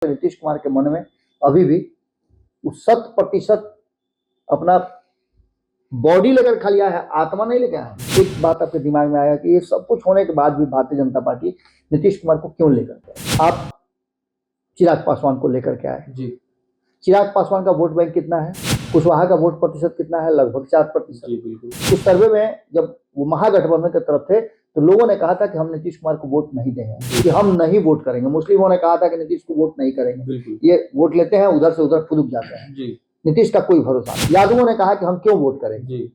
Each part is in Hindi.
नीतीश कुमार के मन में अभी भी 100% अपना बॉडी लेकर खाली आया है, आत्मा नहीं लेकर आया। एक बात आपके दिमाग में आया कि ये सब कुछ होने के बाद भी भारतीय जनता पार्टी नीतीश कुमार को क्यों लेकर के आए? आप चिराग पासवान को लेकर के आए जी। चिराग पासवान का वोट बैंक कितना है? कुशवाहा का वोट प्रतिशत कितना है? लगभग 4%। उस सर्वे में जब वो महागठबंधन की तरफ थे तो लोगों ने कहा था कि हम नीतीश कुमार को वोट नहीं देंगे, कि हम नहीं वोट करेंगे। मुस्लिमों ने कहा था कि नीतीश को वोट नहीं करेंगे, ये वोट लेते हैं उधर से उधर फुदक जाते हैं जी। नीतीश का कोई भरोसा नहीं। यादवों ने कहा कि हम क्यों वोट करेंगे जी।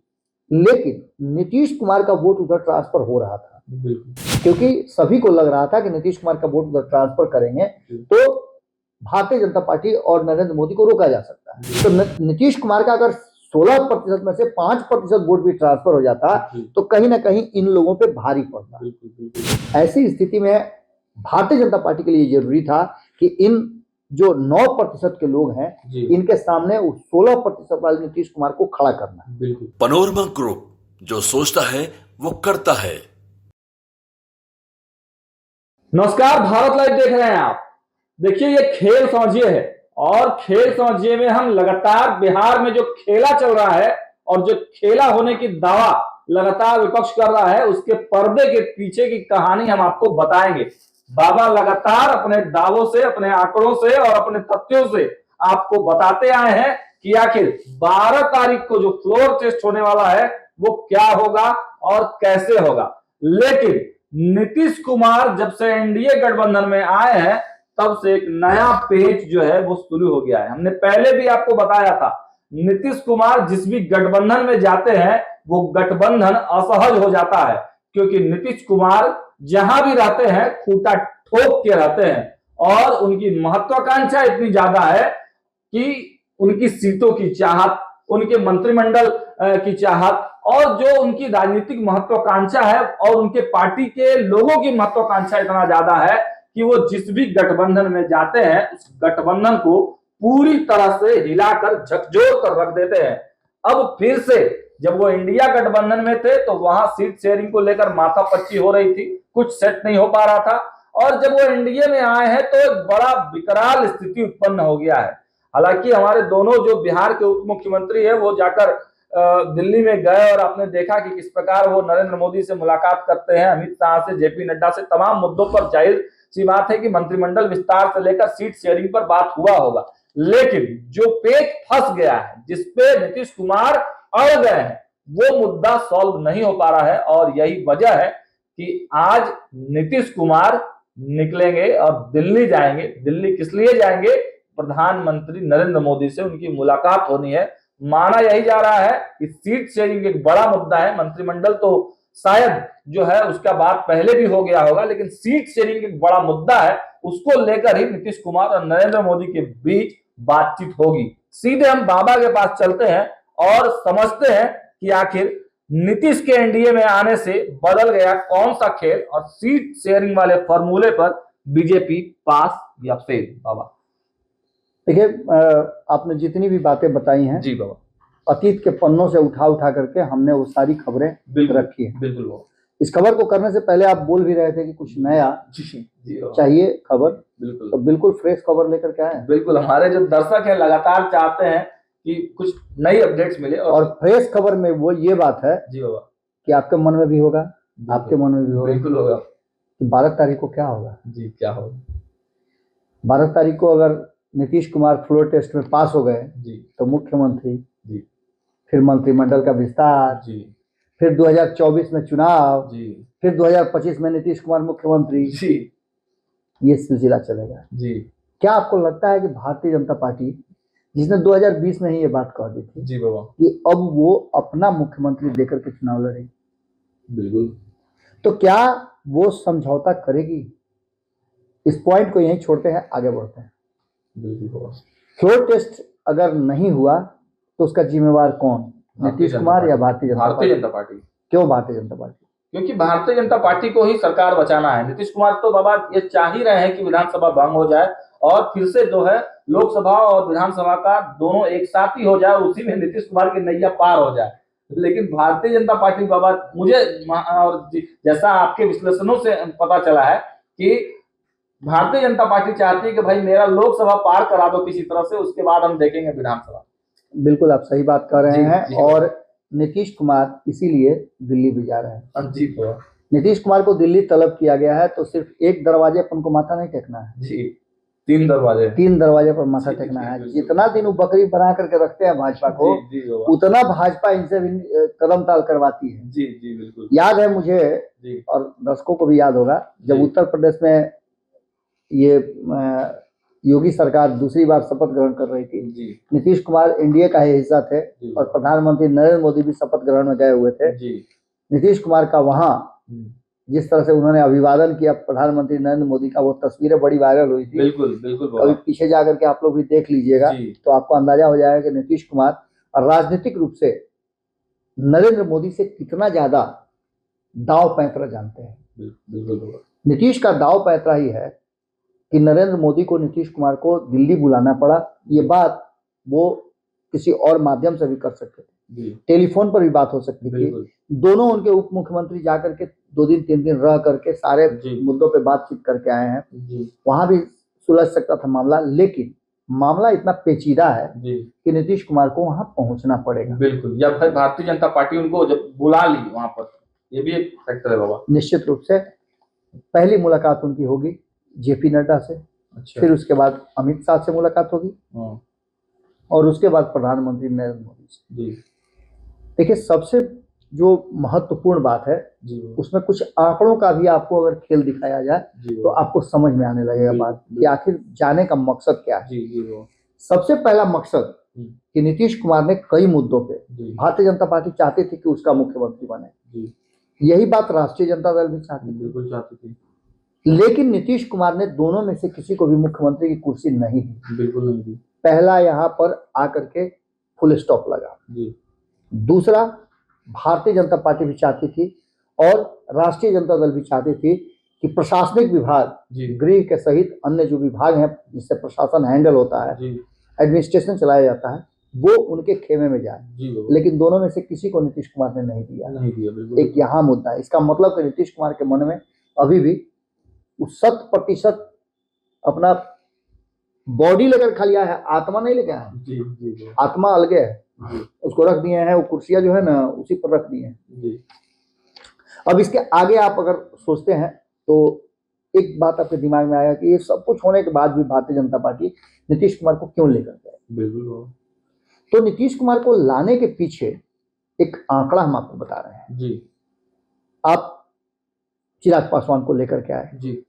लेकिन नीतीश कुमार का वोट उधर ट्रांसफर हो रहा था, क्योंकि सभी को लग रहा था कि नीतीश कुमार का वोट उधर ट्रांसफर करेंगे तो भारतीय जनता पार्टी और नरेंद्र मोदी को रोका जा सकता है। तो नीतीश कुमार का अगर 16% में से 5% वोट भी ट्रांसफर हो जाता तो कहीं ना कहीं इन लोगों पे भारी पड़ता। ऐसी स्थिति में भारतीय जनता पार्टी के लिए जरूरी था कि इन जो 9% के लोग हैं इनके सामने 16% वाले नीतीश कुमार को खड़ा करना। पनोरमा ग्रुप, जो सोचता है वो करता है। नमस्कार, भारत लाइव देख रहे हैं आप। देखिए, ये खेल समझिए है और खेल समझिए में हम लगातार बिहार में जो खेला चल रहा है और जो खेला होने की दावा लगातार विपक्ष कर रहा है, उसके पर्दे के पीछे की कहानी हम आपको बताएंगे। बाबा लगातार अपने दावों से, अपने आंकड़ों से और अपने तथ्यों से आपको बताते आए हैं कि आखिर 12 तारीख को जो फ्लोर टेस्ट होने वाला है वो क्या होगा और कैसे होगा। लेकिन नीतीश कुमार जब से एनडीए गठबंधन में आए हैं तब से एक नया पेज जो है वो शुरू हो गया है। हमने पहले भी आपको बताया था, नीतीश कुमार जिस भी गठबंधन में जाते हैं वो गठबंधन असहज हो जाता है, क्योंकि नीतीश कुमार जहां भी रहते हैं खूंटा ठोक के रहते हैं और उनकी महत्वाकांक्षा इतनी ज्यादा है कि उनकी सीटों की चाहत, उनके मंत्रिमंडल की चाहत और जो उनकी राजनीतिक महत्वाकांक्षा है और उनके पार्टी के लोगों की महत्वाकांक्षा इतना ज्यादा है कि वो जिस भी गठबंधन में जाते हैं उस गठबंधन को पूरी तरह से हिलाकर झकझोर कर रख देते हैं। अब फिर से जब वो इंडिया गठबंधन में थे तो वहां सीट शेयरिंग को लेकर माथापच्ची हो रही थी, कुछ सेट नहीं हो पा रहा था, और जब वो एनडीए में आए हैं तो एक बड़ा विकराल स्थिति उत्पन्न हो गया है। हालांकि हमारे दोनों जो बिहार के उप मुख्यमंत्री है वो जाकर दिल्ली में गए और आपने देखा कि किस प्रकार वो नरेंद्र मोदी से मुलाकात करते हैं, अमित शाह से, जेपी नड्डा से, तमाम मुद्दों पर जाहिर सी बात है कि मंत्रिमंडल विस्तार से लेकर सीट शेयरिंग पर बात हुआ होगा। लेकिन जो पेच फंस गया है, जिसपे नीतीश कुमार अड़ गए हैं, वो मुद्दा सॉल्व नहीं हो पा रहा है और यही वजह है कि आज नीतीश कुमार निकलेंगे और दिल्ली जाएंगे। दिल्ली किस लिए जाएंगे? प्रधानमंत्री नरेंद्र मोदी से उनकी मुलाकात होनी है। माना यही जा रहा है कि सीट शेयरिंग एक बड़ा मुद्दा है, मंत्रिमंडल तो शायद जो है उसका बात पहले भी हो गया होगा, लेकिन सीट शेयरिंग एक बड़ा मुद्दा है, उसको लेकर ही नीतीश कुमार और नरेंद्र मोदी के बीच बातचीत होगी। सीधे हम बाबा के पास चलते हैं और समझते हैं कि आखिर नीतीश के एनडीए में आने से बदल गया कौन सा खेल और सीट शेयरिंग वाले फॉर्मूले पर बीजेपी पास या फेल। बाबा देखिए, आपने जितनी भी बातें बताई हैं जी बाबा, अतीत के पन्नों से उठा उठा करके हमने वो सारी खबरें रखी है। बिल्कुल। इस खबर को करने से पहले आप बोल भी रहे थे कि कुछ नया चाहिए खबर, बिल्कुल तो बिल्कुल फ्रेश खबर लेकर के आए। बिल्कुल, हमारे जो दर्शक हैं लगातार चाहते हैं कि कुछ नई अपडेट्स मिले और फ्रेश खबर में वो ये बात है जी बाबा कि आपके मन में भी होगा, आपके मन में भी होगा, बिल्कुल होगा। 12 तारीख को क्या होगा जी, क्या होगा? 12 तारीख को अगर नीतीश कुमार फ्लोर टेस्ट में पास हो गए जी तो मुख्यमंत्री जी, फिर मंत्रिमंडल का विस्तार जी, फिर 2024 में चुनाव जी, फिर 2025 में नीतीश कुमार मुख्यमंत्री जी, ये सिलसिला चलेगा जी। क्या आपको लगता है कि भारतीय जनता पार्टी, जिसने 2020 में ही ये बात कह दी थी जी बाबा, कि अब वो अपना मुख्यमंत्री देकर के चुनाव लड़ेगी, बिल्कुल, तो क्या वो समझौता करेगी? इस पॉइंट को यहीं छोड़ते हैं, आगे बढ़ते हैं। बिल्कुल। फ्लोर टेस्ट अगर नहीं हुआ तो उसका जिम्मेवार कौन? नीतीश कुमार या भारतीय जनता पार्टी? क्यों भारतीय जनता पार्टी? क्योंकि भारतीय जनता पार्टी को ही सरकार बचाना है। नीतीश कुमार तो बाबा ये चाह ही रहे हैं कि विधानसभा भंग हो जाए और फिर से जो है लोकसभा और विधानसभा का दोनों एक साथ ही हो जाए, उसी में नीतीश कुमार की नैया पार हो जाए। लेकिन भारतीय जनता पार्टी बाबा, मुझे और जैसा आपके विश्लेषणों से पता चला है कि भारतीय जनता पार्टी चाहती है कि भाई मेरा लोकसभा पार करा दो किसी तरह से, उसके बाद हम देखेंगे विधानसभा। बिल्कुल आप सही बात कर रहे जी, हैं। जी। और नीतीश कुमार इसीलिए दिल्ली भी जा रहे हैं। जी तो नीतीश कुमार को दिल्ली तलब किया गया है तो सिर्फ एक दरवाजे पर उनको माथा नहीं टेकना है, जी, 3 दरवाजे। 3 दरवाजे पर माथा जी, टेकना जी, है। बिल्कुल। जितना दिन वो बकरी बना करके रखते हैं भाजपा को, जी, जी बाबा। उतना भाजपा इनसे भी कदम ताल करवाती है। जी, जी बिल्कुल। याद है मुझे जी, और दर्शकों को भी याद होगा, जब जी। उत्तर प्रदेश में ये योगी सरकार दूसरी बार शपथ ग्रहण कर रही थी, जी, नीतीश कुमार एनडीए का ही हिस्सा थे जी। और प्रधानमंत्री नरेंद्र मोदी भी शपथ ग्रहण में गए हुए थे। जी। नीतीश कुमार का वहां जिस तरह से उन्होंने अभिवादन किया प्रधानमंत्री नरेंद्र मोदी का, वो तस्वीरें बड़ी वायरल हुई थी। बिल्कुल, बिल्कुल कभी बाबा। पीछे जाकर के आप लोग भी देख लीजिएगा जी। तो आपको अंदाजा हो जाएगा कि नीतीश कुमार राजनीतिक रूप से नरेंद्र मोदी से कितना ज्यादा दाव पैंतरा जानते हैं। बिल्कुल बाबा। नीतीश का दाव पैंतरा ही है कि नरेंद्र मोदी को नीतीश कुमार को दिल्ली बुलाना पड़ा। ये बात वो किसी और माध्यम से भी कर सकते थे, जी, टेलीफोन पर भी बात हो सकती थी। बिल्कुल। दोनों उनके उप मुख्यमंत्री जाकर के 2 दिन 3 दिन रह करके सारे जी। मुद्दों पे बातचीत करके आए हैं। जी, वहां भी सुलझ सकता था मामला, लेकिन मामला इतना पेचीदा है जी, कि नीतीश कुमार को वहां पहुंचना पड़ेगा। बिल्कुल। या फिर भारतीय जनता पार्टी उनको जब बुला ली वहां पर, ये भी एक फैक्टर है बाबा। निश्चित रूप से पहली मुलाकात उनकी होगी जेपी नड्डा से, अच्छा। फिर उसके बाद अमित शाह से मुलाकात होगी हाँ, और उसके बाद प्रधानमंत्री नरेंद्र मोदी से। जी, देखिए, सबसे जो महत्वपूर्ण बात है जी, उसमें कुछ आंकड़ों का भी आपको अगर खेल दिखाया जाए जी, तो आपको समझ में आने लगेगा बिल्कुल, बात कि आखिर जाने का मकसद क्या है। जी, जी बाबा। सबसे पहला मकसद कि नीतीश कुमार ने कई मुद्दों पे जी, भारतीय जनता पार्टी चाहती थी कि उसका मुख्यमंत्री बने। जी, यही बात राष्ट्रीय जनता दल भी चाहती थी, बिल्कुल चाहती थी। लेकिन नीतीश कुमार ने दोनों में से किसी को भी मुख्यमंत्री की कुर्सी नहीं दी। बिल्कुल नहीं दी। पहला यहाँ पर आकर के फुल स्टॉप लगा। जी, दूसरा, भारतीय जनता पार्टी भी चाहती थी और राष्ट्रीय जनता दल भी चाहती थी कि प्रशासनिक विभाग, जी, गृह के सहित अन्य जो विभाग हैं जिससे प्रशासन हैंडल होता है, जी, एडमिनिस्ट्रेशन चलाया जाता है, वो उनके खेमे में जाए। जी बाबा। लेकिन दोनों में से किसी को नीतीश कुमार ने नहीं दिया। नहीं दिया, बिल्कुल। एक यहाँ मुद्दा है। इसका मतलब कि नीतीश कुमार के मन में अभी भी 100% अपना बॉडी लेकर खा लिया है, आत्मा नहीं लेकर आया है। जी, जी, बाबा। आत्मा अलगे है, जी, उसको रख दिए हैं, वो कुर्सियां जो है ना उसी पर रख दी हैं। जी, अब इसके आगे आप अगर सोचते हैं तो एक बात आपके दिमाग में आया कि ये सब कुछ होने के बाद भी भारतीय जनता पार्टी नीतीश कुमार को क्यों लेकर गए। बिल्कुल बाबा। तो नीतीश कुमार को लाने के पीछे एक आंकड़ा हम आपको बता रहे हैं। जी, आप चिराग पासवान को लेकर के आए। जी।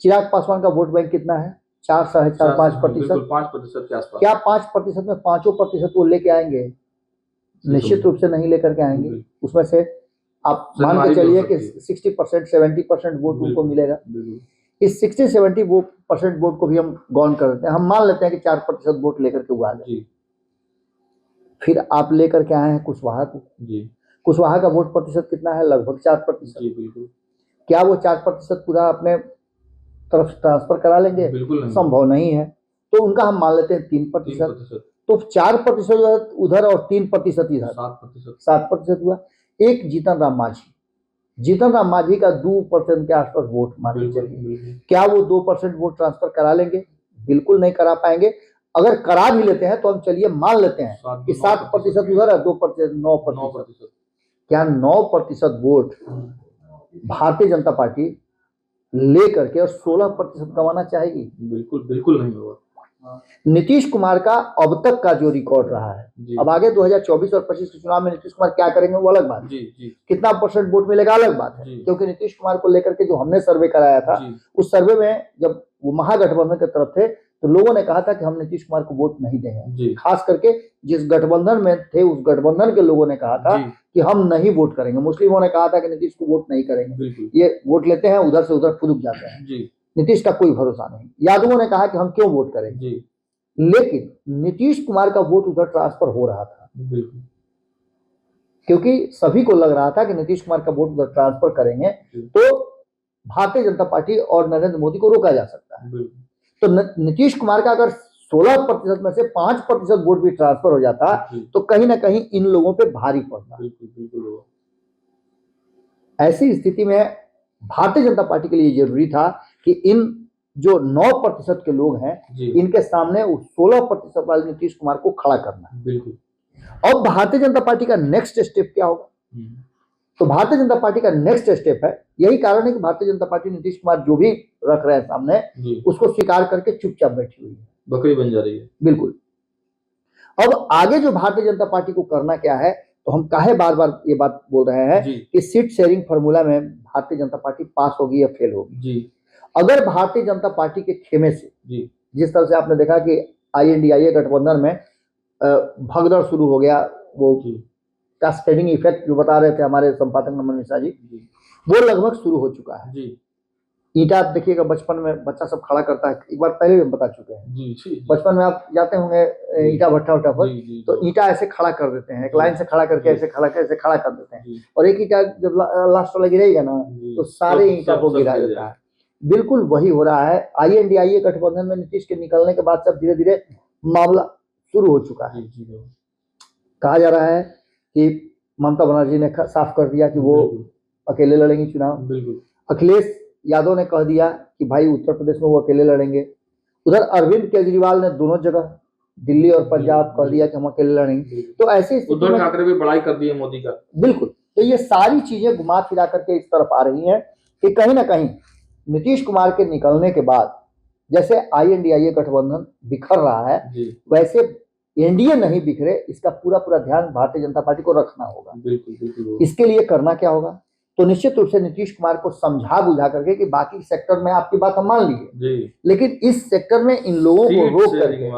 चिराग पासवान का वोट बैंक कितना है? 4, 4.5, 5%। 5% के आसपास। क्या 5% में 5% वो लेके आएंगे? निश्चित रूप से नहीं लेकर के आएंगे। उसमें से आप मान के चलिए कि 60%, 70% वोट उनको मिलेगा। इस 60-70% वोट को भी हम गौन कर देते हैं, हम मान लेते हैं कि 4% वोट लेकर के वो आ गए। फिर आप लेकर के आए हैं कुशवाहा को। कुशवाहा का वोट प्रतिशत कितना है? लगभग 4%। बिल्कुल। क्या वो 4% पूरा अपने तरफ ट्रांसफर करा लेंगे? बिल्कुल नहीं। संभव नहीं है। तो उनका हम मान लेते हैं 3%। तो 4% उधर और 3% इधर, 7% हुआ। एक जीतन राम मांझी का 2% के आसपास वोट मान के चलिए। क्या वो 2% वोट ट्रांसफर करा लेंगे? बिल्कुल नहीं करा पाएंगे। अगर करा भी लेते हैं तो हम चलिए मान लेते हैं कि 7% उधर है, 2% 9%। क्या 9% वोट भारतीय जनता पार्टी लेकर के और 16% कमाना चाहेगी? बिल्कुल, बिल्कुल नहीं होगा। नीतीश कुमार का अब तक का जो रिकॉर्ड रहा है, अब आगे 2024 और 25 के चुनाव में नीतीश कुमार क्या करेंगे वो अलग बात है। कितना % वोट मिलेगा अलग बात है। क्योंकि नीतीश कुमार को लेकर के जो हमने सर्वे कराया था, उस सर्वे में जब वो महागठबंधन की तरफ थे तो लोगों ने कहा था कि हम नीतीश कुमार को वोट नहीं देंगे। खास करके जिस गठबंधन में थे उस गठबंधन के लोगों ने कहा था कि हम नहीं वोट करेंगे। मुस्लिमों ने कहा था कि नीतीश को वोट नहीं करेंगे, ये वोट लेते हैं उधर से उधर फुदक जाते हैं, नीतीश का कोई भरोसा नहीं। यादवों ने कहा कि हम क्यों वोट करेंगे। लेकिन नीतीश कुमार का वोट उधर ट्रांसफर हो रहा था, क्योंकि सभी को लग रहा था कि नीतीश कुमार का वोट उधर ट्रांसफर करेंगे तो भारतीय जनता पार्टी और नरेंद्र मोदी को रोका जा सकता है। तो नीतीश कुमार का अगर 16% में से 5% वोट भी ट्रांसफर हो जाता तो कहीं ना कहीं इन लोगों पे भारी पड़ता। ऐसी स्थिति में भारतीय जनता पार्टी के लिए जरूरी था कि इन जो 9% के लोग हैं, जी इनके सामने उस 16% वाले नीतीश कुमार को खड़ा करना है। बिल्कुल। अब भारतीय जनता पार्टी का नेक्स्ट स्टेप क्या होगा? तो भारतीय जनता पार्टी का नेक्स्ट स्टेप है, यही कारण है कि भारतीय जनता पार्टी नीतीश कुमार जो भी रख रहे हैं सामने, उसको स्वीकार करके चुपचाप बैठी हुई है, बकरी बन जा रही है। बिल्कुल। अब आगे जो भारतीय जनता पार्टी को करना क्या है, तो हम काहे बार बार ये बात बोल रहे हैं कि सीट शेयरिंग फॉर्मूला में भारतीय जनता पार्टी पास होगी या फेल होगी। अगर भारतीय जनता पार्टी के खेमे से जिस तरह से आपने देखा कि INDIA गठबंधन में भगदड़ शुरू हो गया, वो कैस्केडिंग इफेक्ट जो बता रहे थे हमारे संपादक नमन मिश्रा जी, वो लगभग शुरू हो चुका है। ईंटा आप देखिएगा, बचपन में बच्चा सब खड़ा करता है, एक बार पहले भी हम बता चुके हैं। बचपन में आप जाते होंगे ईंटा भट्टा उठा पर, तो ईंटा ऐसे खड़ा कर देते हैं, एक लाइन से खड़ा करके ऐसे खड़ा कर देते हैं, और एक ईंटा जब लास्ट वाला गिरेगा ना, तो सारे ईंटा को गिरा देता है। बिल्कुल वही हो रहा है। INDIA गठबंधन में नीतीश के निकलने के बाद सब धीरे धीरे मामला शुरू हो चुका है। कहा जा रहा है कि ममता बनर्जी ने साफ कर दिया कि वो अकेले लड़ेंगे चुनाव। अखिलेश यादव ने कह दिया कि भाई उत्तर प्रदेश में वो अकेले लड़ेंगे। उधर अरविंद केजरीवाल ने दोनों जगह, दिल्ली और पंजाब, कह दिया कि हम अकेले लड़ेंगे। तो ऐसे उद्धव ठाकरे भी बड़ाई कर दी है मोदी का। बिल्कुल। तो ये सारी चीजें घुमा फिरा करके इस तरफ आ रही हैं कि कहीं ना कहीं नीतीश कुमार के निकलने के बाद जैसे INDIA गठबंधन बिखर रहा है, वैसे NDA नहीं बिखरे, इसका पूरा पूरा ध्यान भारतीय जनता पार्टी को रखना होगा। बिल्कुल। इसके लिए करना क्या होगा, तो निश्चित रूप से नीतीश कुमार को समझा बुझा करके कि बाकी सेक्टर में आपकी बात हम मान लीजिए, लेकिन इस सेक्टर में इन लोगों को रोक करके,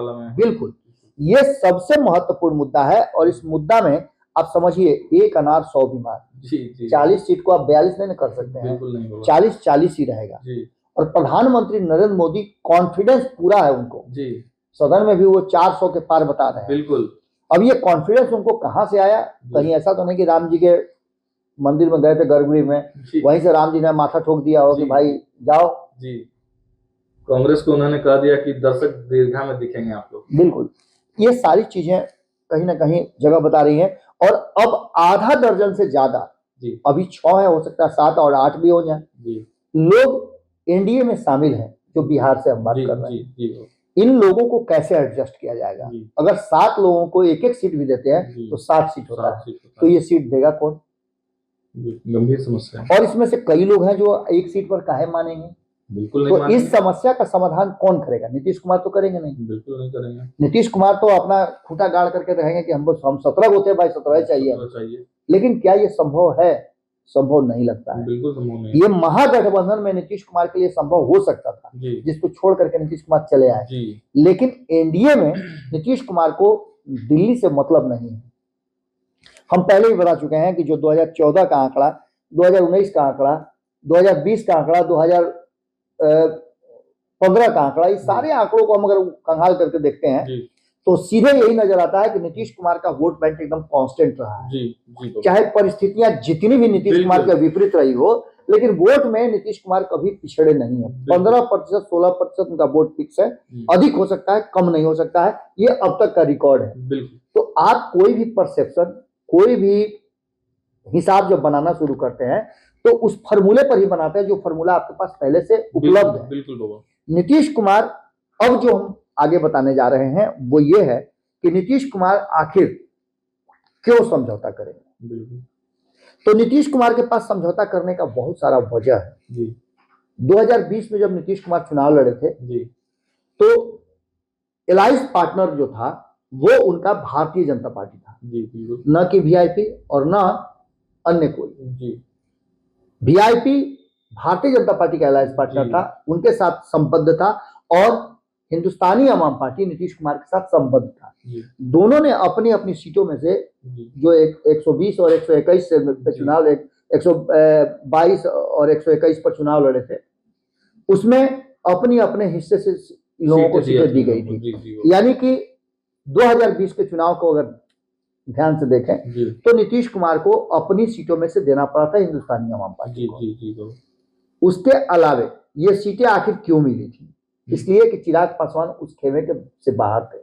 बिल्कुल ये सबसे महत्वपूर्ण मुद्दा है। और इस मुद्दा में आप समझिए, एक अनार 100 बीमार। 40 सीट को आप 42 नहीं कर सकते हैं, 40-40 ही रहेगा। और प्रधानमंत्री नरेंद्र मोदी कॉन्फिडेंस पूरा है उनको, सदन में भी वो 400 के पार बता रहे हैं। बिल्कुल। अब ये कॉन्फिडेंस उनको कहां से आया? कहीं ऐसा तो नहीं कि राम जी के मंदिर में गए थे गर्भगृह में, वहीं से राम जी ने माथा ठोक दिया हो कि भाई जाओ। कांग्रेस को उन्होंने कह दिया कि दर्शक दीर्घा में दिखेंगे आप लोग। बिल्कुल। ये सारी चीजें कहीं ना कहीं जगह बता रही हैं। और अब आधा दर्जन से ज्यादा, अभी 6 है, हो सकता है 7 और 8 भी हो जाए, लोग NDA में शामिल हैं, जो बिहार से हम बात कर रहे हैं। इन लोगों को कैसे एडजस्ट किया जाएगा? अगर 7 लोगों को एक एक सीट भी देते हैं तो 7 सीट होता है, तो ये सीट देगा कौन? गंभीर समस्या। और इसमें से कई लोग हैं जो एक सीट पर काहे मानेंगे? बिल्कुल तो नहीं। इस समस्या का समाधान कौन करेगा? नीतीश कुमार तो करेंगे नहीं, बिल्कुल नहीं करेंगे। नीतीश कुमार तो अपना खूंटा गाड़ करके रहेंगे कि हम 17 होते हैं भाई, 17 चाहिए। लेकिन क्या ये संभव है? संभव नहीं लगता है। बिल्कुल संभव नहीं। ये महागठबंधन में नीतीश कुमार के लिए संभव हो सकता था, जिसको छोड़ करके नीतीश कुमार चले आए, लेकिन NDA में नीतीश कुमार को दिल्ली से मतलब नहीं है। हम पहले ही बता चुके हैं कि जो 2014 का आंकड़ा, 2019 का आंकड़ा, 2020 का आंकड़ा, 2015 का आंकड़ा, इस सारे आंकड़ों को हम अगर कंगाल करके देखते हैं तो सीधे यही नजर आता है कि नीतीश कुमार का वोट बैंक एकदम कांस्टेंट रहा है। चाहे परिस्थितियां जितनी भी नीतीश कुमार के विपरीत रही हो, लेकिन वोट में नीतीश कुमार कभी पिछड़े नहीं है। 15%, 16% उनका वोट फिक्स है, अधिक हो सकता है, कम नहीं हो सकता है, ये अब तक का रिकॉर्ड है। तो आप कोई भी परसेप्शन, कोई भी हिसाब जब बनाना शुरू करते हैं तो उस फार्मूले पर ही बनाते हैं जो फार्मूला आपके पास पहले से उपलब्ध है। बिल्कुल। नीतीश कुमार, अब जो हम आगे बताने जा रहे हैं वो ये है कि नीतीश कुमार आखिर क्यों समझौता करेंगे। तो नीतीश कुमार के पास समझौता करने का बहुत सारा वजह है। 2020 में जब नीतीश कुमार चुनाव लड़े थे तो एलायंस पार्टनर जो था वो उनका भारतीय जनता पार्टी था, न कि VIP और न अन्य कोई। VIP भारतीय जनता पार्टी का एलायंस पार्टनर था, उनके साथ संबद्ध था, और हिंदुस्तानी अवाम पार्टी नीतीश कुमार के साथ संबद्ध था। दोनों ने अपनी अपनी सीटों में से जो 120 और 121 पे चुनाव, 122 और 121 पर चुनाव लड़े थे, उसमें अपनी अपने हिस्से से लोगों को सीटें दी गई थी। यानी कि 2020 के चुनाव को अगर ध्यान से देखें तो नीतीश कुमार को अपनी सीटों में से देना पड़ा था हिंदुस्तानी अवाम पार्टी को। उसके अलावे ये सीटें आखिर क्यों मिली थी? इसलिए कि चिराग पासवान उस खेमे के से बाहर थे,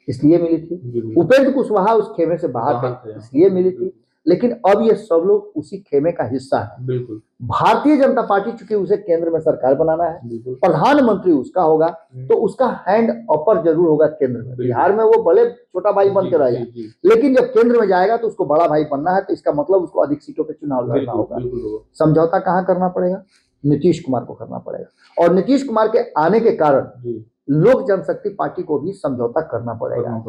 इसलिए मिली थी। उपेंद्र कुशवाहा उस खेमे से बाहर थे, इसलिए मिली थी। लेकिन अब ये सब लोग उसी खेमे का हिस्सा है। बिल्कुल भारतीय जनता पार्टी चूंकि उसे केंद्र में सरकार बनाना है, बिल्कुल प्रधानमंत्री उसका होगा, तो उसका हैंड अपर जरूर होगा केंद्र में। बिहार में वो भले छोटा भाई बन के रह जाए, लेकिन जब केंद्र में जाएगा तो उसको बड़ा भाई बनना है, तो इसका मतलब उसको अधिक सीटों पे चुनाव लड़ना होगा। समझौता कहाँ करना पड़ेगा? नीतीश कुमार को करना पड़ेगा, और नीतीश कुमार के आने के कारण लोक जनशक्ति पार्टी को भी समझौता करना पड़ेगा।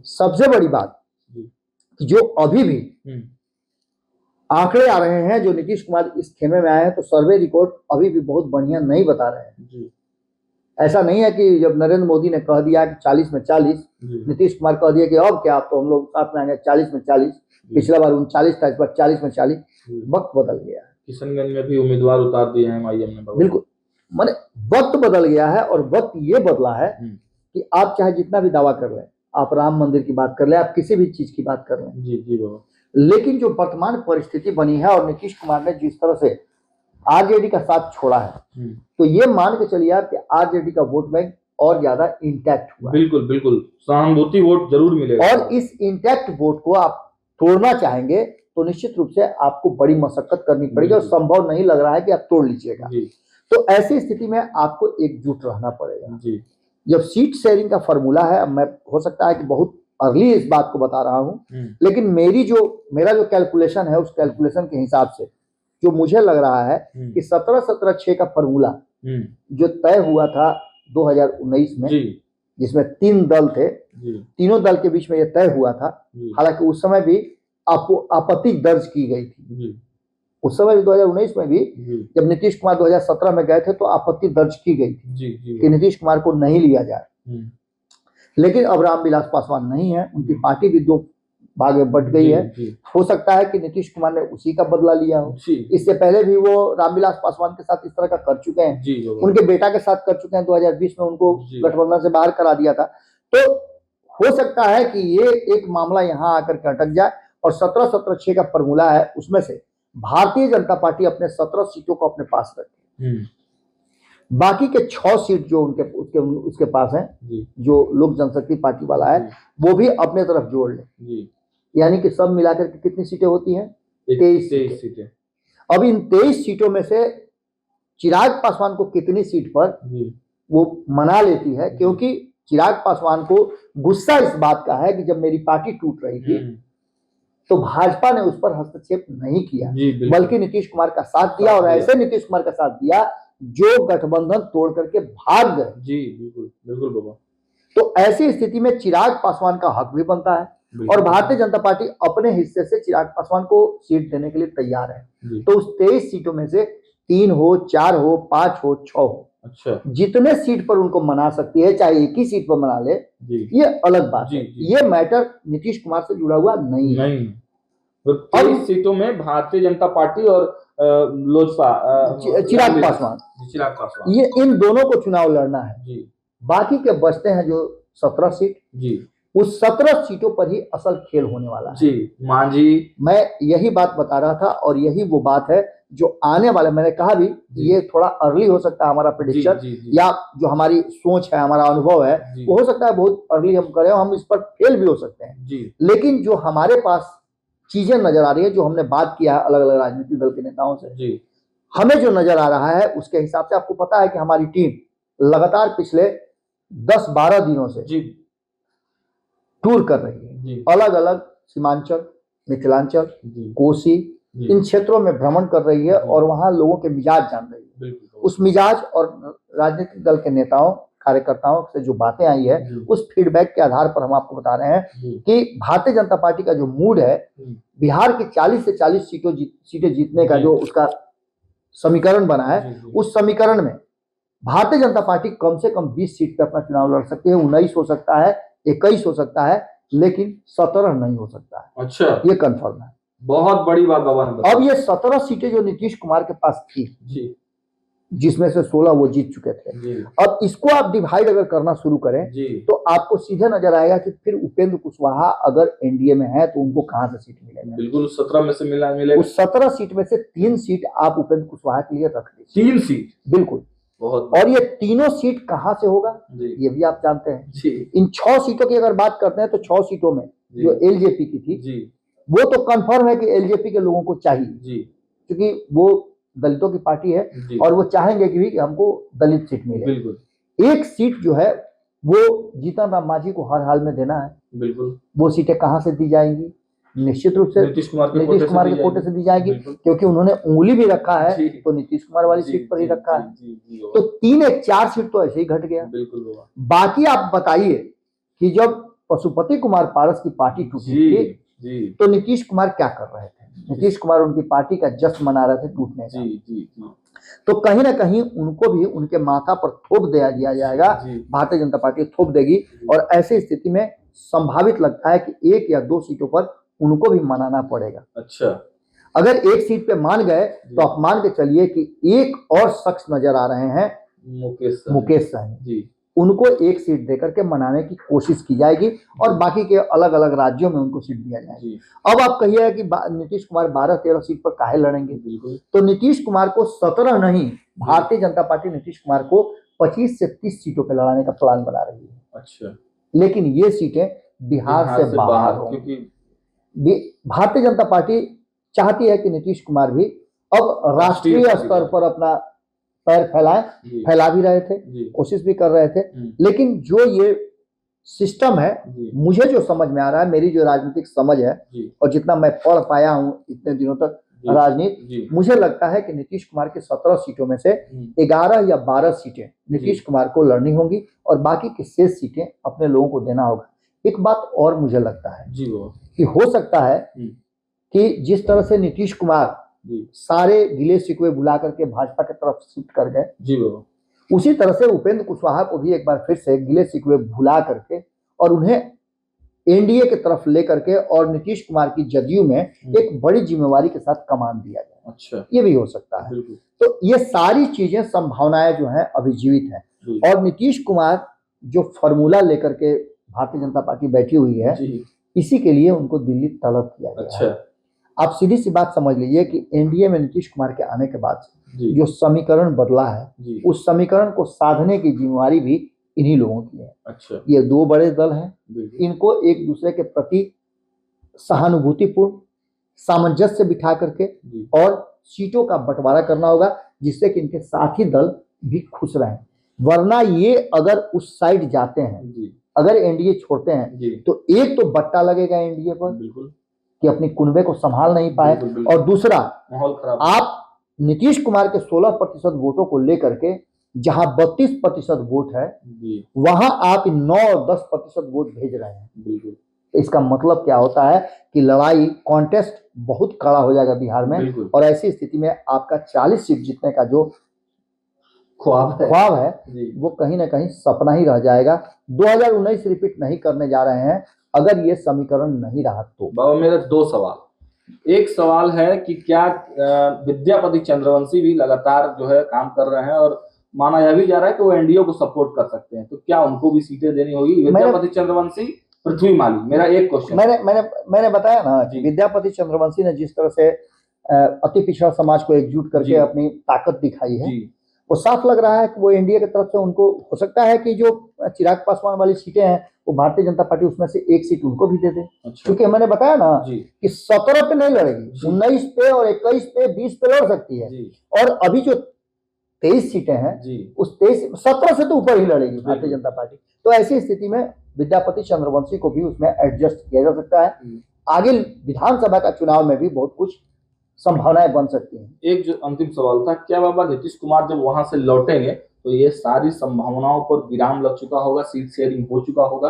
सबसे बड़ी बात कि जो अभी भी आंकड़े आ रहे हैं, जो नीतीश कुमार इस खेमे में आए हैं, तो सर्वे रिपोर्ट अभी भी बहुत बढ़िया नहीं बता रहे हैं। ऐसा नहीं है कि जब नरेंद्र मोदी ने कह दिया कि 40 में 40, नीतीश कुमार कह दिया कि अब क्या, अब तो हम लोग साथ में आएंगे 40 में 40, पिछला बार 39 था, इस बार 40 में 40। वक्त बदल गया है। किशनगंज में भी उम्मीदवार उतार दिए हैं MIM ने। बिल्कुल, माने वक्त बदल गया है, और वक्त ये बदला है कि आप चाहे जितना भी दावा कर लें, आप राम मंदिर की बात कर लें, आप किसी भी चीज की बात कर लें, जी बाबा, लेकिन जो वर्तमान परिस्थिति बनी है और नीतीश कुमार ने जिस तरह से आरजेडी का साथ छोड़ा है, तो ये मान के चलिए आप कि आरजेडी का वोट बैंक और ज्यादा इंटैक्ट हुआ। बिल्कुल सहानुभूति वोट जरूर मिलेगा, और इस इंटैक्ट वोट को आप तोड़ना चाहेंगे तो निश्चित रूप से आपको बड़ी मशक्कत करनी पड़ेगी, और संभव नहीं लग रहा है कि आप तोड़ लीजिएगा। तो ऐसी स्थिति में आपको एकजुट रहना पड़ेगा। जब सीट शेयरिंग का फॉर्मूला है, मैं हो सकता है कि बहुत अर्ली इस बात को बता रहा हूं, लेकिन मेरा जो कैलकुलेशन है, उस कैलकुलेशन के हिसाब से जो मुझे लग रहा है कि 17-17-6 का फॉर्मूला जो तय हुआ था 2019 में, जिसमें 3 दल थे, तीनों दल के बीच में यह तय हुआ था। हालांकि उस समय भी आपको आपत्ति दर्ज की गई थी। उस समय भी 2019 में भी जब नीतीश कुमार 2017 में गए थे तो आपत्ति दर्ज की गई थी कि नीतीश कुमार को नहीं लिया जाए। लेकिन अब रामविलास पासवान नहीं है, उनकी पार्टी भी 2 भाग में बट गई है। हो सकता है कि नीतीश कुमार ने उसी का बदला लिया हो। इससे पहले भी वो रामविलास पासवान के साथ इस तरह का कर चुके हैं, उनके बेटा के साथ कर चुके हैं। 2020 में उनको गठबंधन से बाहर करा दिया था। तो हो सकता है कि ये एक मामला यहाँ आकर के अटक जाए, और 17-17-6 का फॉर्मूला है, उसमें से भारतीय जनता पार्टी अपने 17 सीटों को अपने पास रखे, बाकी के 6 सीट जो उसके पास हैं, जो लोक जनशक्ति पार्टी वाला है, वो भी अपने तरफ जोड़ ले। यानी कि सब मिलाकर के कितनी सीटें होती हैं? 23 सीटें। अब इन 23 सीटों में से चिराग पासवान को कितनी सीट पर वो मना लेती है, क्योंकि चिराग पासवान को गुस्सा इस बात का है कि जब मेरी पार्टी टूट रही थी तो भाजपा ने उस पर हस्तक्षेप नहीं किया, बल्कि नीतीश कुमार का साथ दिया, और ऐसे नीतीश कुमार का साथ दिया जो गठबंधन तोड़ करके भाग गए। बिल्कुल बाबा। तो ऐसी स्थिति में चिराग पासवान का हक भी बनता है, और भारतीय जनता पार्टी अपने हिस्से से चिराग पासवान को सीट देने के लिए तैयार है। तो उस 23 सीटों में से 3 हो, 4 हो, 5 हो, 6 हो, अच्छा, जितने सीट पर उनको मना सकती है, चाहे एक ही सीट पर मना ले, ये अलग बात है। ये मैटर नीतीश कुमार से जुड़ा हुआ नहीं है। तो 23 सीटों में भारतीय जनता पार्टी और लोजपा, चिराग पासवान, ये इन दोनों को चुनाव लड़ना है। बाकी के बचते हैं जो 17 सीट, उस 17 सीटों पर ही असल खेल होने वाला है। मांझी, मैं यही बात बता रहा था, और यही वो बात है जो आने वाले, मैंने कहा भी ये थोड़ा अर्ली हो सकता है हमारा प्रेडिक्शन, या जो हमारी सोच है, हमारा अनुभव है, वो हो सकता है बहुत अर्ली हम करें, हम इस पर फेल भी हो सकते हैं। लेकिन जो हमारे पास चीजें नजर आ रही है, जो हमने बात किया है अलग अलग राजनीतिक दल के नेताओं से, हमें जो नजर आ रहा है उसके हिसाब से आपको पता है कि हमारी टीम लगातार पिछले 10-12 दिनों से टूर कर रही है, अलग अलग सीमांचल, मिथिलांचल, कोसी, इन क्षेत्रों में भ्रमण कर रही है, और वहां लोगों के मिजाज जान रही है। उस मिजाज और राजनीतिक दल के नेताओं, कार्यकर्ताओं से जो बातें आई है, उस फीडबैक के आधार पर हम आपको बता रहे हैं कि भारतीय जनता पार्टी का जो मूड है, बिहार की 40 से 40 सीटें जीतने का जो उसका समीकरण बना है, उस समीकरण में भारतीय जनता पार्टी कम से कम 20 सीट पर अपना चुनाव लड़ सकती है। 19 हो सकता है, 21 हो सकता है, लेकिन 17 नहीं हो सकता है। अच्छा, ये कंफर्म है। बहुत बड़ी बात बाबा ने बताई। अब ये 17 सीटें जो नीतीश कुमार के पास थी, जिसमें से 16 वो जीत चुके थे, अब इसको आप डिवाइड अगर करना शुरू करें तो आपको सीधे नजर आएगा कि फिर उपेंद्र कुशवाहा अगर एनडीए में है तो उनको कहां से सीट मिलेगी। बिल्कुल 17 में से मिलेगा। उस 17 सीट में से 3 सीट आप उपेंद्र कुशवाहा के लिए रख लीजिए। 3 सीट, बिल्कुल। और ये तीनों सीट कहां से होगा ये भी आप जानते हैं। इन 6 सीटों की अगर बात करते हैं तो 6 सीटों में जो एलजेपी की थी, वो तो कंफर्म है कि एलजेपी के लोगों को चाहिए, जी क्योंकि वो दलितों की पार्टी है जी और वो चाहेंगे कि हमको दलित सीट मिले। बिल्कुल एक सीट जो है वो जीतन राम मांझी को हर हाल में देना है। बिल्कुल। वो सीटें कहां से दी जाएंगी? निश्चित रूप से नीतीश कुमार के कोटे से दी जाएगी, बिल्कुल। क्योंकि उन्होंने उंगली भी रखा है जी। तो नीतीश कुमार वाली जी, सीट पर ही जी, रखा जी, है। जी, जी, तो बाबा। 3-1-4 सीट तो ऐसे ही घट गया। बिल्कुल बाबा। बाकी आप बताइए कि जब पशुपति कुमार पारस की पार्टी टूटी जी थी जी तो नीतीश कुमार क्या कर रहे थे? नीतीश कुमार उनकी पार्टी का जश्न मना रहे थे टूटने का। जी जी जी तो कहीं ना कहीं उनको भी उनके माथा पर थोप दिया जाएगा, जी। भारतीय जनता पार्टी थोप देगी। और ऐसी स्थिति में संभावित लगता है कि 1 या 2 सीटों पर उनको भी मनाना पड़ेगा। अच्छा। अगर एक सीट पे मान गए तो आप मान के चलिए कि एक और शख्स नजर आ रहे हैं, मुकेश सहनी। जी उनको एक सीट देकर के मनाने की कोशिश की जाएगी और बाकी के अलग अलग राज्यों में उनको सीट दिया जाएगा। जी अब आप कहिए कि नीतीश कुमार 12-13 सीट पर काहे लड़ेंगे? बिल्कुल। तो नीतीश कुमार को 17 नहीं, भारतीय जनता पार्टी नीतीश कुमार को 25 से 30 सीटों पर लड़ाने का प्लान बना रही है। अच्छा। लेकिन ये सीटें बिहार से बाहर होंगी, क्योंकि भारतीय जनता पार्टी चाहती है कि नीतीश कुमार भी अब राष्ट्रीय स्तर पर अपना पैर फैला भी रहे थे, कोशिश भी कर रहे थे। लेकिन जो ये सिस्टम है, मुझे जो समझ में आ रहा है, मेरी जो राजनीतिक समझ है और जितना मैं पढ़ पाया हूं इतने दिनों तक राजनीति, मुझे लगता है कि नीतीश कुमार की 17 सीटों में से 11 या 12 सीटें नीतीश कुमार को लड़नी होंगी और बाकी की शेष सीटें अपने लोगों को देना होगा। एक बात और मुझे लगता है कि हो सकता है कि जिस तरह से नीतीश कुमार सारे गिले शिकवे भुला करके भाजपा की तरफ शिफ्ट कर गए, उसी तरह से उपेंद्र कुशवाहा को भी एक बार फिर से गिले शिकवे भुला करके और उन्हें एनडीए की तरफ लेकर के और नीतीश कुमार की जदयू में एक बड़ी जिम्मेवारी के साथ कमान दिया जाए। अच्छा। ये भी हो सकता है। तो ये सारी चीजें, संभावनाएं जो हैं अभी जीवित हैं और नीतीश कुमार जो फॉर्मूला लेकर के भारतीय जनता पार्टी बैठी हुई है, इसी के लिए उनको दिल्ली तलब किया गया। अच्छा। आप सीधी सी बात समझ लीजिए कि एनडीए में नीतीश कुमार के आने के बाद जो समीकरण बदला है, उस समीकरण को साधने की जिम्मेवारी भी इन्हीं लोगों की है। अच्छा। ये 2 बड़े दल हैं, इनको एक दूसरे के प्रति सहानुभूतिपूर्ण सामंजस्य बिठा करके और सीटों का बंटवारा करना होगा, जिससे कि इनके साथी दल भी खुश रहें। वरना ये अगर उस साइड जाते हैं, अगर एनडीए छोड़ते हैं, तो एक तो बट्टा लगेगा एनडीए पर कि अपनी कुनबे को संभाल नहीं पाए, और दूसरा माहौल खराब। आप नीतीश कुमार के 16% वोटों को लेकर के जहां 32% वोट है, वहां आप 9 और 10% वोट भेज रहे हैं। तो इसका मतलब क्या होता है कि लड़ाई, कॉन्टेस्ट बहुत कड़ा हो जाएगा बिहार में, और ऐसी स्थिति में आपका 40 सीट जीतने का जो ख्वाब है वो कहीं ना कहीं सपना ही रह जाएगा। 2019 रिपीट नहीं करने जा रहे हैं अगर ये समीकरण नहीं रहा तो। बाबा मेरे 2 सवाल। एक सवाल है कि क्या विद्यापति चंद्रवंशी भी लगातार जो है काम कर रहे हैं और माना यह भी जा रहा है कि वो एनडीए को सपोर्ट कर सकते हैं, तो क्या उनको भी सीटें देनी होगी? विद्यापति चंद्रवंशी, पृथ्वी माली, मेरा एक क्वेश्चन। मैंने बताया ना, विद्यापति चंद्रवंशी ने जिस तरह से अति पिछड़ा समाज को एकजुट करके अपनी ताकत दिखाई है, वो साफ लग रहा है कि वो एनडीए की तरफ से उनको हो सकता है कि जो चिराग पासवान वाली सीटें हैं वो भारतीय जनता पार्टी उसमें से एक सीट उनको भी दे दे। क्योंकि मैंने बताया ना कि 17 पे नहीं लड़ेगी, 19 पे और 21 पे, 20 पे लड़ सकती है। और अभी जो 23 सीटें हैं उस 17 से तो ऊपर ही लड़ेगी भारतीय जनता पार्टी। तो ऐसी स्थिति में विद्यापति चंद्रवंशी को भी उसमें एडजस्ट किया जा सकता है। आगे विधानसभा का चुनाव में भी बहुत कुछ संभावनाएं बन सकती हैं। एक जो अंतिम सवाल था, क्या बाबा नीतीश कुमार जब वहां से लौटेंगे तो ये सारी संभावनाओं पर विराम लग चुका होगा, सीट शेयरिंग हो चुका होगा?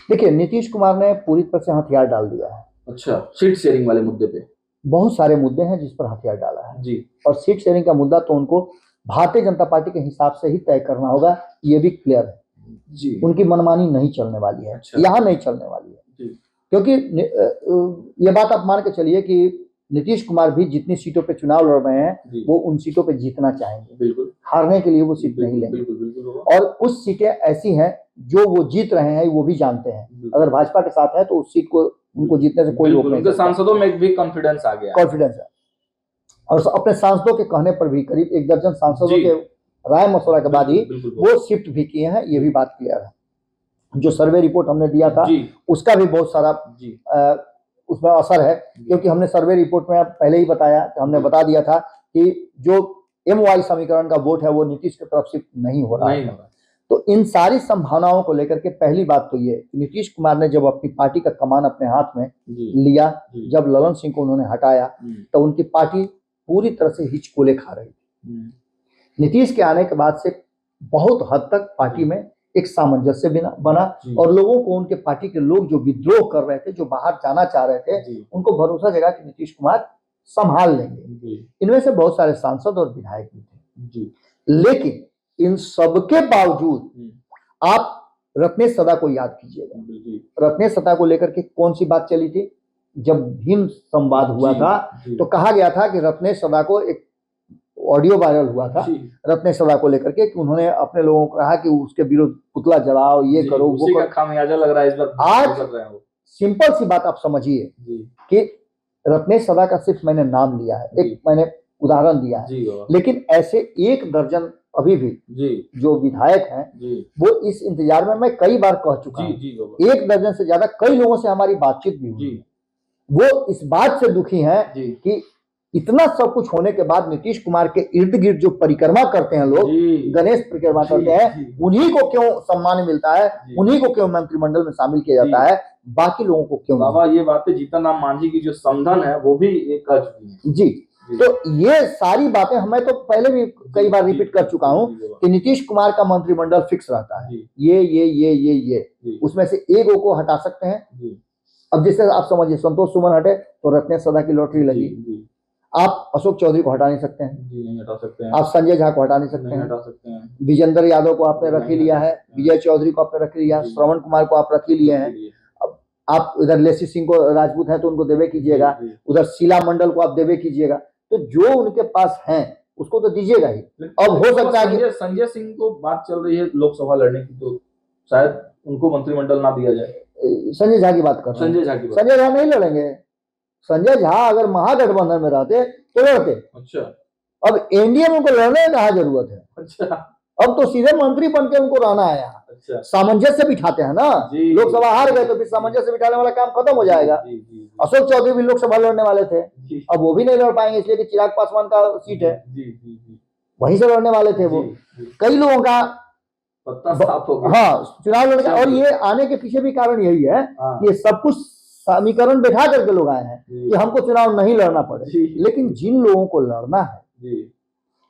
देखिए, नीतीश कुमार ने पूरी तरह से हथियार डाल दिया है। अच्छा, सीट शेयरिंग वाले मुद्दे पे बहुत सारे मुद्दे हैं जिस पर हथियार डाला है और सीट शेयरिंग का मुद्दा तो उनको भारतीय जनता पार्टी के हिसाब से ही तय करना होगा, ये भी क्लियर है। उनकी मनमानी नहीं चलने वाली है। यहाँ नहीं चलने वाली है, क्योंकि ये बात आप मान के चलिए कि नीतीश कुमार भी जितनी सीटों पे चुनाव लड़ रहे हैं वो उन सीटों पे जीतना चाहेंगे, हारने के लिए वो सीट नहीं लेंगे। और कुछ सीटें ऐसी हैं जो वो जीत रहे हैं, वो भी जानते हैं अगर भाजपा के साथ है तो उस सीट को उनको जीतने से कोई रोक नहीं सकता। सांसदों में भी कॉन्फिडेंस आ गया, कॉन्फिडेंस है। और अपने सांसदों के कहने पर भी करीब 1 दर्जन सांसदों के राय मशवरा के बाद ही वो शिफ्ट भी किए हैं, ये भी बात क्लियर है। जो सर्वे रिपोर्ट हमने दिया था उसका भी बहुत सारा उसमें असर है, क्योंकि हमने सर्वे रिपोर्ट में पहले ही बताया, हमने बता दिया था कि जो MY समीकरण का वोट है वो नीतीश की तरफ से नहीं हो रहा है। तो इन सारी संभावनाओं को लेकर के पहली बात तो ये, नीतीश कुमार ने जब अपनी पार्टी का कमान अपने हाथ में लिया, जब ललन सिंह को उन्होंने हटाया, तो उनकी पार्टी पूरी तरह से हिचकोले खा रही थी। नीतीश के आने के बाद से बहुत हद तक पार्टी में एक सामंजस्य बना और लोगों को, उनके पार्टी के लोग जो विद्रोह कर रहे थे, जो बाहर जाना चाह रहे थे, उनको भरोसा जगा कि नीतीश कुमार संभाल लेंगे। इनमें से बहुत सारे सांसद और विधायक भी थे। लेकिन इन सबके बावजूद आप रत्नेश सदा को याद कीजिएगा। रत्नेश सदा को लेकर के कौन सी बात चली थी? जब भीम संवाद हुआ था तो कहा गया था कि रत्नेश सदा को, एक ऑडियो वायरल हुआ था रत्नेश सदा को लेकर के, कि उन्होंने अपने लोगों को कहा कि उसके विरुद्ध पुतला जलाओ, ये करो, वो करो। खामियाजा लग रहा है इस बार। आज सिंपल सी बात आप समझिए कि रत्नेश सदा का सिर्फ मैंने नाम लिया है, एक मैंने उदाहरण दिया है, लेकिन ऐसे 1 दर्जन अभी भी जो विधायक हैं वो इस इंतजार में, मैं कई बार कह चुका हूं, 1 दर्जन से ज्यादा कई लोगों से हमारी बातचीत भी हुई, वो इस बात से दुखी हैं कि इतना सब कुछ होने के बाद नीतीश कुमार के इर्द गिर्द जो परिक्रमा करते हैं लोग, गणेश परिक्रमा करते हैं, उन्हीं को क्यों सम्मान मिलता है, उन्हीं को क्यों मंत्रिमंडल में शामिल किया जाता है, बाकी लोगों को क्यों? बाबा ये बातें जीतन राम मांझी की जो समधन है वो भी एक कर चुकी है। जी, तो ये सारी बातें मैं तो पहले भी कई बार रिपीट कर चुका हूं कि नीतीश कुमार का मंत्रिमंडल फिक्स रहता है, ये उसमें से एक को हटा सकते हैं। अब जैसे आप समझिए, संतोष सुमन हटे तो रत्नेश सदा की लॉटरी लगी। आप अशोक चौधरी को हटा नहीं सकते हैं, नहीं हटा सकते हैं। आप संजय झा को हटा नहीं सकते हैं, विजेंद्र यादव को आपने रख ही लिया है, विजय चौधरी को आपने रख लिया, श्रवण कुमार को आप रख ही लिए हैं। अब आप इधर लेसी सिंह को राजपूत है तो उनको देवे कीजिएगा, उधर शीला मंडल को आप देवे कीजिएगा, तो जो उनके पास हैं उसको तो दीजिएगा ही। अब हो सकता है कि संजय सिंह को बात चल रही है लोकसभा लड़ने की, तो शायद उनको मंत्रिमंडल ना दिया जाए। संजय झा की बात कर रहे हैं, संजय झा नहीं लड़ेंगे। संजय झा अगर महागठबंधन में रहते तो लड़ते। अच्छा, अब एनडीए में उनको लड़ने की कहाँ जरूरत है? अच्छा, अब तो सीधे मंत्री बन के उनको रहना है यहाँ। अच्छा, सामंजस्य बिठाते हैं ना, लोकसभा हार गए तो फिर सामंजस्य बिठाने वाला काम खत्म हो जाएगा। अशोक चौधरी भी लोकसभा लड़ने वाले थे, अब वो भी नहीं लड़ पाएंगे इसलिए कि चिराग पासवान का सीट है, वहीं से लड़ने वाले थे वो। कई लोगों का पत्ता साफ हो गया। हाँ, चुनाव लड़ने का। और ये आने के पीछे भी कारण यही है कि ये सब कुछ समीकरण बैठा करके लोग आए हैं कि हमको चुनाव नहीं लड़ना पड़े। लेकिन जिन लोगों को लड़ना है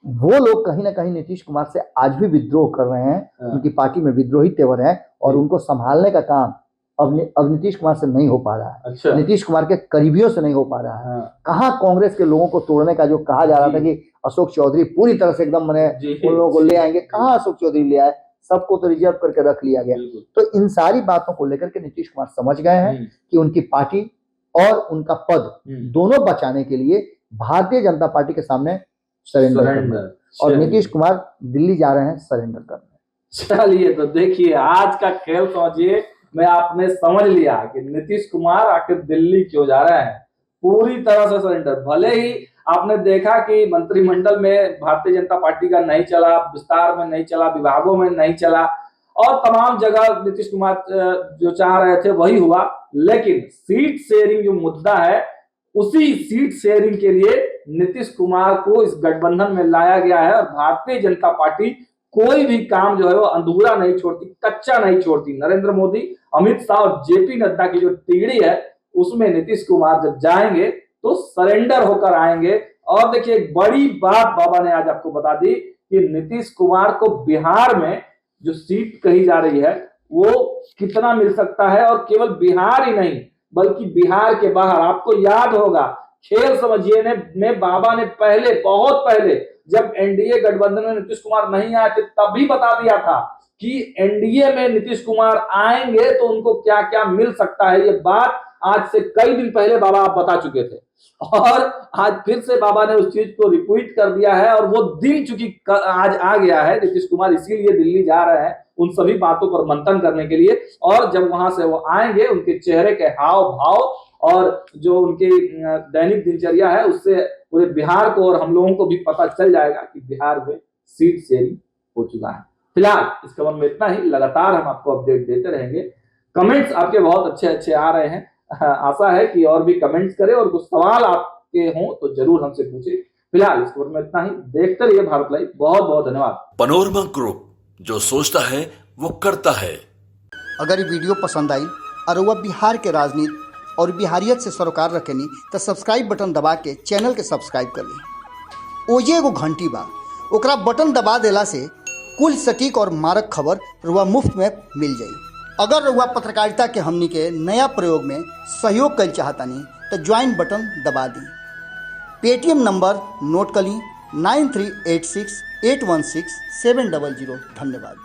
वो लोग कहीं ना कहीं नीतीश कुमार से आज भी विद्रोह कर रहे हैं, उनकी पार्टी में विद्रोही तेवर है और उनको संभालने का काम अब नीतीश कुमार से नहीं हो पा रहा है। अच्छा। नीतीश कुमार के करीबियों से नहीं हो पा रहा है। कहाँ कांग्रेस के लोगों को तोड़ने का जो कहा जा रहा था कि अशोक चौधरी पूरी तरह से एकदम मैंने उन लोगों को ले आएंगे, कहाँ अशोक चौधरी ले आए, सबको तो रिजर्व करके रख लिया गया। तो इन सारी बातों को लेकर के नीतीश कुमार समझ गए हैं कि उनकी पार्टी और उनका पद दोनों बचाने के लिए भारतीय जनता पार्टी के सामने सरेंडर, और नीतीश कुमार दिल्ली जा रहे हैं सरेंडर करने। चलिए, तो देखिए आज का खेल समझिए, मैं आपने समझ लिया कि नीतीश कुमार आखिर दिल्ली क्यों जा रहे हैं, पूरी तरह से सरेंडर। भले ही आपने देखा कि मंत्रिमंडल में भारतीय जनता पार्टी का नहीं चला, विस्तार में नहीं चला, विभागों में नहीं चला और तमाम जगह नीतीश कुमार जो चाह रहे थे वही हुआ, लेकिन सीट शेयरिंग जो मुद्दा है उसी सीट शेयरिंग के लिए नीतीश कुमार को इस गठबंधन में लाया गया है। और भारतीय जनता पार्टी कोई भी काम जो है वो अधूरा नहीं छोड़ती, कच्चा नहीं छोड़ती। नरेंद्र मोदी, अमित शाह और जेपी नड्डा की जो तिगड़ी है उसमें नीतीश कुमार जब जाएंगे तो सरेंडर होकर आएंगे। और देखिए, एक बड़ी बात बाबा ने आज आपको बता दी कि नीतीश कुमार को बिहार में जो सीट कही जा रही है वो कितना मिल सकता है, और केवल बिहार ही नहीं बल्कि बिहार के बाहर। आपको याद होगा खेल समझिए में बाबा ने पहले, बहुत पहले जब एनडीए गठबंधन में नीतीश कुमार नहीं आए थे तभी बता दिया था कि एनडीए में नीतीश कुमार आएंगे तो उनको क्या क्या मिल सकता है। ये बात आज से कई दिन पहले बाबा आप बता चुके थे और आज फिर से बाबा ने उस चीज को रिपीट कर दिया है। और वो दिन चूंकि आज आ गया है, नीतीश कुमार इसीलिए दिल्ली जा रहे हैं उन सभी बातों पर मंथन करने के लिए। और जब वहां से वो आएंगे, उनके चेहरे के हाव भाव और जो उनकी दैनिक दिनचर्या है उससे पूरे बिहार को और हम लोगों को भी पता चल जाएगा कि बिहार में सीट शेयरिंग हो चुका है। फिलहाल इस खबर में इतना ही। लगातार हम आपको अपडेट देते रहेंगे। कमेंट्स आपके बहुत अच्छे अच्छे आ रहे हैं, आशा है कि और भी कमेंट्स करें और कुछ सवाल आपके हों तो जरूर हमसे पूछें। फिलहाल इस खबर में इतना ही। देखते रहिए भारत लाइव। बहुत बहुत धन्यवाद। पनोरमा ग्रुप, जो सोचता है वो करता है। अगर ये वीडियो पसंद आई और वह बिहार के राजनीति और बिहारियत से सरोकार रखेनी तो सब्सक्राइब बटन दबा के चैनल के सब्सक्राइब कर ली। ओजे एगो घंटी बा, ओकरा बटन दबा देला से कुल सटीक और मारक खबर रुआ मुफ्त में मिल जाई। अगर रुआ पत्रकारिता के हमनी के नया प्रयोग में सहयोग कर चाहतानी तो ज्वाइन बटन दबा दी। पेटीएम नंबर नोट कर ली 9386816700। धन्यवाद।